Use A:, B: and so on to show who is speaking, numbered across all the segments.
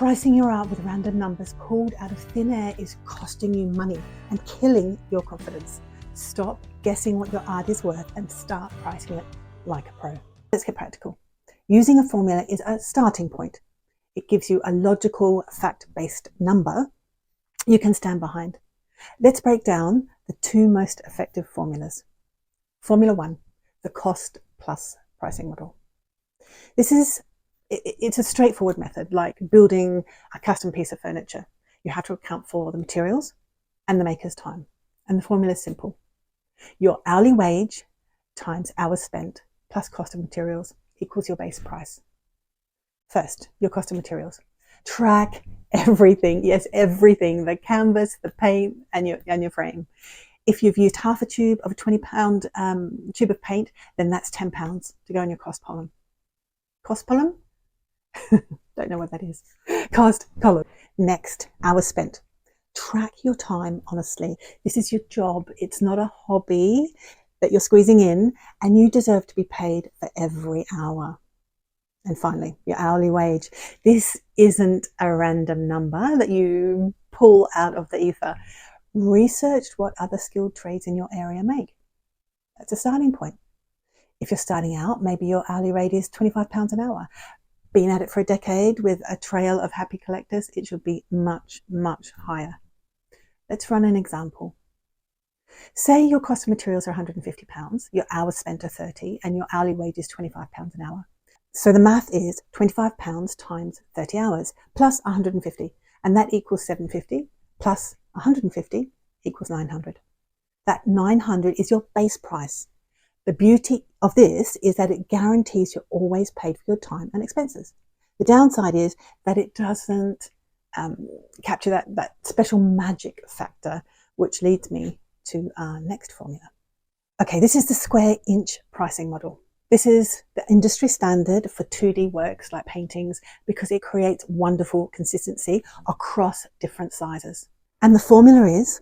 A: Pricing your art with random numbers pulled out of thin air is costing you money and killing your confidence. Stop guessing what your art is worth and start pricing it like a pro. Let's get practical. Using a formula is a starting point. It gives you a logical, fact-based number you can stand behind. Let's break down the two most effective formulas. Formula 1, the cost plus pricing model. It's a straightforward method, like building a custom piece of furniture. You have to account for the materials and the maker's time. And the formula is simple. Your hourly wage times hours spent plus cost of materials equals your base price. First, your cost of materials. Track everything, yes, everything, the canvas, the paint, and your frame. If you've used half a tube of a 20-pound tube of paint, then that's £10 to go in your cost column. Cost column? Don't know what that is. Cost column. Next, hours spent. Track your time honestly. This is your job. It's not a hobby that you're squeezing in, and you deserve to be paid for every hour. And finally, your hourly wage. This isn't a random number that you pull out of the ether. Research what other skilled trades in your area make. That's a starting point. If you're starting out, maybe your hourly rate is £25 an hour. Been at it for a decade with a trail of happy collectors, it should be much, much higher. Let's run an example. Say your cost of materials are £150, your hours spent are 30, and your hourly wage is £25 an hour. So the math is £25 times 30 hours plus 150, and that equals 750 plus 150 equals 900. That 900 is your base price. The beauty of this is that it guarantees you're always paid for your time and expenses. The downside is that it doesn't capture that special magic factor, which leads me to our next formula. Okay, this is the square inch pricing model. This is the industry standard for 2D works like paintings because it creates wonderful consistency across different sizes. And the formula is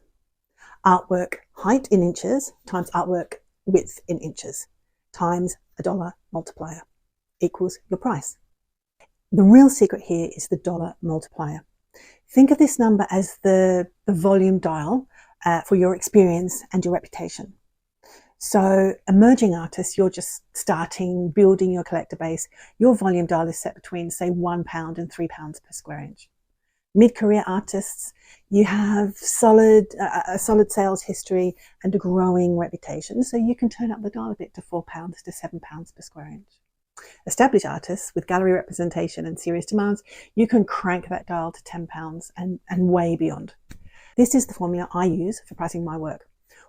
A: artwork height in inches times artwork width in inches times a dollar multiplier equals your price. The real secret here is the dollar multiplier. Think of this number as the volume dial for your experience and your reputation. So emerging artists, you're just starting, building your collector base. Your volume dial is set between, say, £1 and £3 per square inch. Mid-career artists, you have a solid sales history and a growing reputation, so you can turn up the dial a bit to £4 to £7 per square inch. Established artists with gallery representation and serious demands, you can crank that dial to £10 and way beyond. This is the formula I use for pricing my work.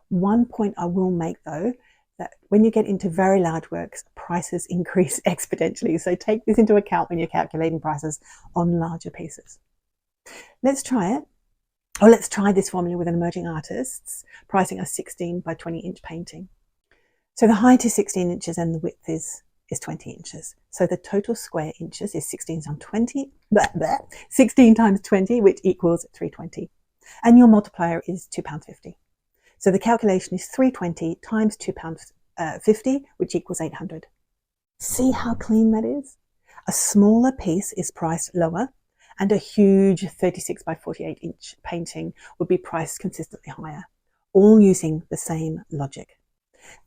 A: One point I will make though, that when you get into very large works, prices increase exponentially, so take this into account when you're calculating prices on larger pieces. Let's try it. Let's try this formula with an emerging artists pricing a 16 by 20 inch painting. So the height is 16 inches and the width is 20 inches. So the total square inches is 16 times 20, 16 times 20, which equals 320. And your multiplier is £2.50. So the calculation is 320 times £2.50, which equals 800. See how clean that is? A smaller piece is priced lower, and a huge 36 by 48 inch painting would be priced consistently higher, all using the same logic.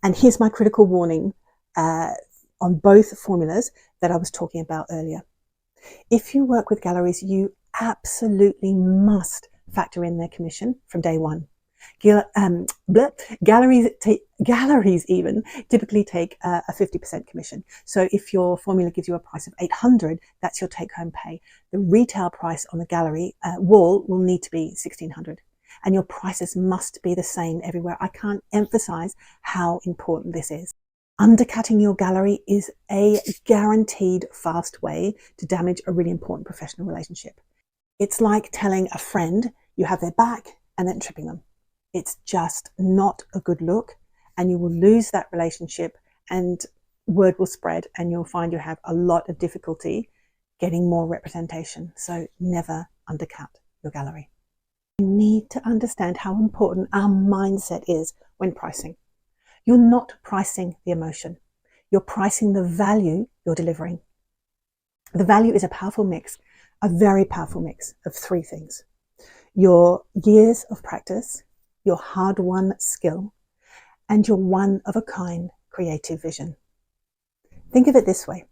A: And here's my critical warning on both formulas that I was talking about earlier. If you work with galleries, you absolutely must factor in their commission from day one. Galleries even typically take a 50% commission. So if your formula gives you a price of 800, that's your take-home pay. The retail price on the gallery wall will need to be 1600, and your prices must be the same everywhere. I can't emphasize how important this is. Undercutting your gallery is a guaranteed fast way to damage a really important professional relationship. It's like telling a friend you have their back and then tripping them. It's just not a good look, and you will lose that relationship and word will spread, and you'll find you have a lot of difficulty getting more representation. So never undercut your gallery. You need to understand how important our mindset is when pricing. You're not pricing the emotion. You're pricing the value you're delivering. The value is a powerful mix a very powerful mix of three things: your years of practice, your hard-won skill, and your one-of-a-kind creative vision. Think of it this way.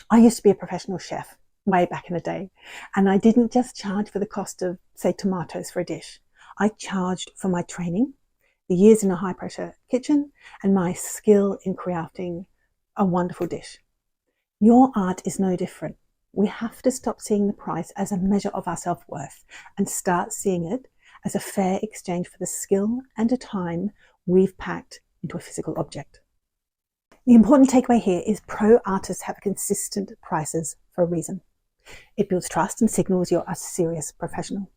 A: I used to be a professional chef way back in the day, and I didn't just charge for the cost of, say, tomatoes for a dish. I charged for my training, the years in a high-pressure kitchen, and my skill in crafting a wonderful dish. Your art is no different. We have to stop seeing the price as a measure of our self-worth and start seeing it as a fair exchange for the skill and the time we've packed into a physical object. The important takeaway here is pro artists have consistent prices for a reason. It builds trust and signals you're a serious professional.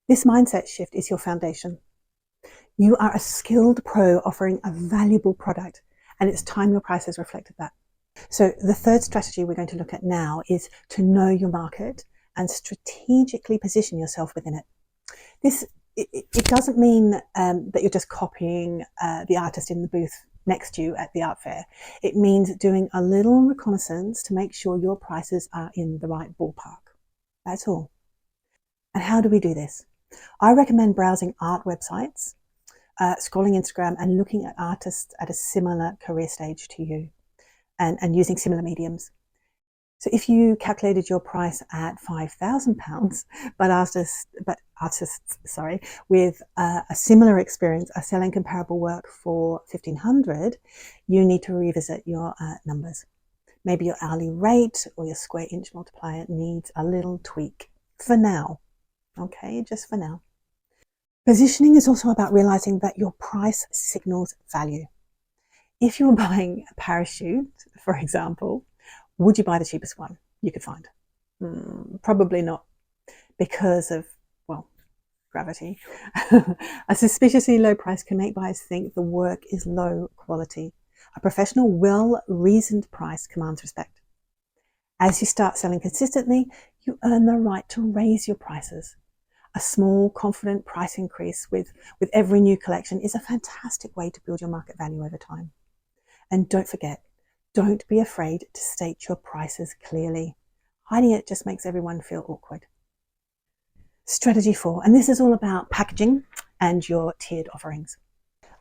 A: This mindset shift is your foundation. You are a skilled pro offering a valuable product, and it's time your prices reflected that. So the third strategy we're going to look at now is to know your market and strategically position yourself within it. It doesn't mean that you're just copying the artist in the booth next to you at the art fair. It means doing a little reconnaissance to make sure your prices are in the right ballpark. That's all. And how do we do this? I recommend browsing art websites, scrolling Instagram, and looking at artists at a similar career stage to you and using similar mediums. So if you calculated your price at £5,000, but artists with a similar experience are selling comparable work for £1,500, you need to revisit your numbers. Maybe your hourly rate or your square inch multiplier needs a little tweak for now. Okay, just for now. Positioning is also about realizing that your price signals value. If you're buying a parachute, for example, would you buy the cheapest one you could find? Probably not, because of, well, gravity. A suspiciously low price can make buyers think the work is low quality. A professional, well-reasoned price commands respect. As you start selling consistently, you earn the right to raise your prices. A small, confident price increase with every new collection is a fantastic way to build your market value over time. And don't forget, don't be afraid to state your prices clearly. Hiding it just makes everyone feel awkward. Strategy 4, and this is all about packaging and your tiered offerings.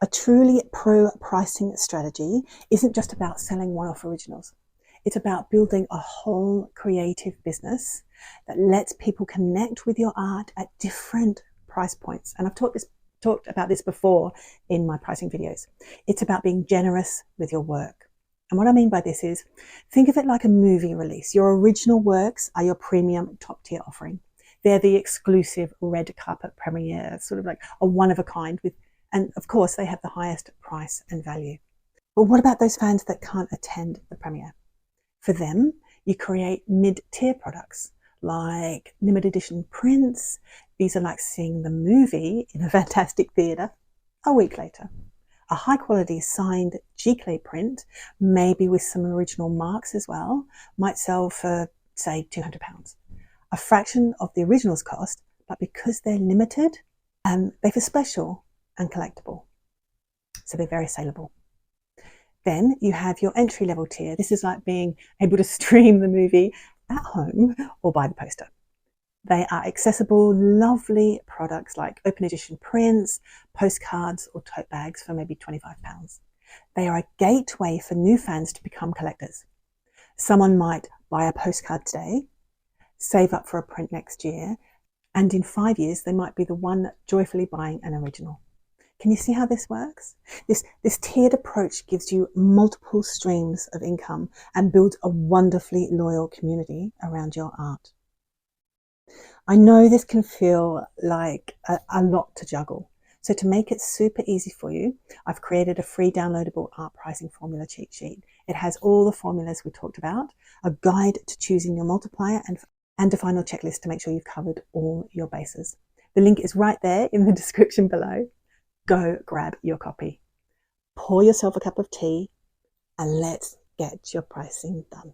A: A truly pro pricing strategy isn't just about selling one-off originals. It's about building a whole creative business that lets people connect with your art at different price points. And I've talked about this before in my pricing videos. It's about being generous with your work. And what I mean by this is, think of it like a movie release. Your original works are your premium top tier offering. They're the exclusive red carpet premiere, sort of like a one of a kind and of course they have the highest price and value. But what about those fans that can't attend the premiere? For them, you create mid-tier products like limited edition prints. These are like seeing the movie in a fantastic theatre a week later. A high quality signed Giclée print, maybe with some original marks as well, might sell for, say, £200. A fraction of the original's cost, but because they're limited, they feel special and collectible. So they're very saleable. Then you have your entry level tier. This is like being able to stream the movie at home or buy the poster. They are accessible, lovely products like open edition prints, postcards, or tote bags for maybe £25. They are a gateway for new fans to become collectors. Someone might buy a postcard today, save up for a print next year, and in 5 years, they might be the one joyfully buying an original. Can you see how this works? This tiered approach gives you multiple streams of income and builds a wonderfully loyal community around your art. I know this can feel like a lot to juggle. So to make it super easy for you, I've created a free downloadable art pricing formula cheat sheet. It has all the formulas we talked about, a guide to choosing your multiplier, and a final checklist to make sure you've covered all your bases. The link is right there in the description below. Go grab your copy. Pour yourself a cup of tea and let's get your pricing done.